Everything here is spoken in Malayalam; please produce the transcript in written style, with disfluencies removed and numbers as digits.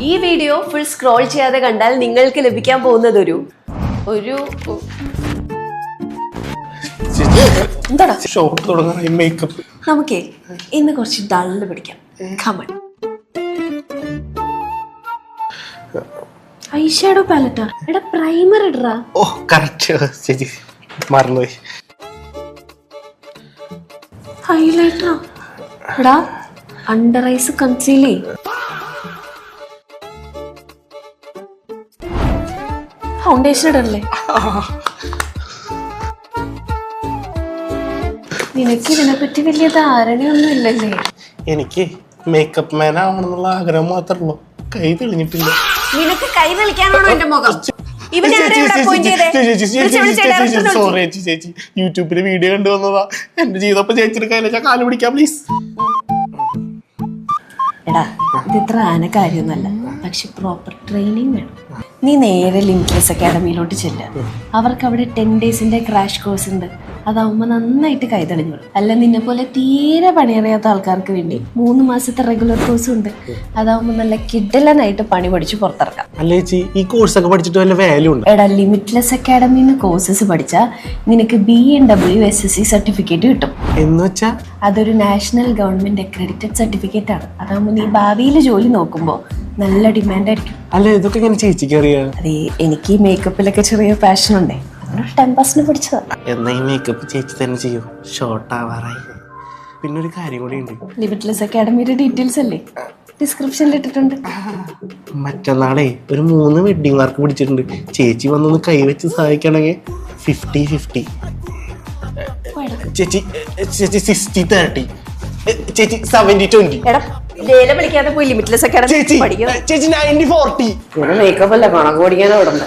ഈ വീഡിയോ ഫുൾ സ്ക്രോൾ ചെയ്യാതെ കണ്ടാൽ നിങ്ങൾക്ക് ലഭിക്കാൻ പോകുന്നത് ഒരു എന്താടാ ഷോപ്പ് തുടങ്ങാൻ മേക്കപ്പ്. നമുക്കേ ഇന്ന് കുറച്ച് ഡള്ള് പിടിക്കാം. കമൺ. ഐഷാഡോ പാലറ്റാ. എടാ പ്രൈമർ ഇടറാ. ഓ കറക്റ്റ് ചേച്ചി മറന്നുപോയി. ഹൈലൈറ്ററാ. എടാ അണ്ടർ ഐസ് കൺസീൽ ചെയ്യ്. ഫൗണ്ടേഷൻ ഇടല്ലേ? നിനക്ക് ഇതിനെപ്പറ്റി വലിയ ധാരണയൊന്നും ഇല്ലല്ലേ? എനിക്ക് മേക്കപ്പ് മാൻ ആവണമെന്നുള്ള ആഗ്രഹം മാത്രമേ ഉള്ളൂ. കൈ തെളിഞ്ഞിട്ടില്ല. നിനക്ക് കൈ തെളിക്കാനാണോ എന്റെ മുഖം? സോറി ചേച്ചി, യൂട്യൂബില് വീഡിയോ കണ്ടു വന്നതാ. എന്റെ ജീവിതം ചേച്ചിയുടെ കയ്യിലെ കാല് പിടിക്കാം പ്ലീസ്. എടാ ഇത് ഇത്ര ആന കാര്യമൊന്നുമല്ല, പക്ഷെ പ്രോപ്പർ ട്രെയിനിങ് വേണം. നീ നേരെ ലിമിറ്റ്ലെസ് അക്കാഡമിയിലോട്ട് ചെല്ലുക. അവർക്ക് അവിടെ 10 ഡേയ്സിന്റെ ക്രാഷ് കോഴ്സ് ഉണ്ട്. അതാവുമ്പോൾ നന്നായിട്ട് കൈതെളിഞ്ഞോളൂ. അല്ല നിന്നെ പോലെ തീരെ പണിയറിയാത്ത ആൾക്കാർക്ക് വേണ്ടി 3 മാസത്തെ റെഗുലർ കോഴ്സും ഉണ്ട്. അതാവുമ്പോൾ നല്ല കിഡലനായിട്ട് പണി പഠിച്ച് പുറത്തിറക്കാം. അല്ല ചേച്ചി, ഈ കോഴ്സൊക്കെ പഠിച്ചിട്ട് വല്ല വാല്യൂ ഉണ്ട്? എടാ ലിമിറ്റ്ലെസ് അക്കാഡമിന്ന് കോഴ്സസ് പഠിച്ചാൽ നിനക്ക് BNWSSC സർട്ടിഫിക്കറ്റ് കിട്ടും. എന്ന് വെച്ചാ അതൊരു നാഷണൽ ഗവൺമെന്റ് അക്രഡിറ്റഡ് സർട്ടിഫിക്കറ്റ് ആണ്. അതാവുമ്പോൾ നീ ഭാവിയിൽ ജോലി നോക്കുമ്പോൾ നല്ല ഡിമാൻഡ് ആയിരിക്കും. അല്ല ഇതൊക്കെ ഇങ്ങനെ ചേച്ചിക്ക് അറിയാം? അതെ, എനിക്ക് ഈ മേക്കപ്പിലൊക്കെ ചെറിയ പാഷൻ ഉണ്ടേ. ടെമ്പസിന് പഠിച്ചതാ. എന്നാ ഈ മേക്കപ്പ് ചേച്ചി തന്നെ ചെയ്യൂ. ഷോർട്ട് ആവാറായി. പിന്നെ ഒരു കാര്യം കൂടി ഉണ്ട്. ലിമിറ്റ്ലെസ് അക്കാഡമിയുടെ ഡീറ്റെയിൽസ് അല്ലേ ഡിസ്ക്രിപ്ഷനിൽ ഇട്ടിട്ടുണ്ട്. മറ്റന്നാളെ ഒരു 3 വെഡിങ് വർക്ക് പിടിച്ചിട്ടുണ്ട്. ചേച്ചി വന്നൊന്ന് കൈവച്ച് സഹായിക്കണമെങ്കിൽ 50-50. ചേച്ചി 60-30. ചേച്ചി 70-20. എടാ ലേല വിളിക്കാതെ പോയി ലിമിറ്റ്ലെസ് അക്കാഡമി ചേച്ചി 90-40. മേക്കപ്പ് അല്ല കണക്ക് പഠിക്കാനോ വിടണ്ട.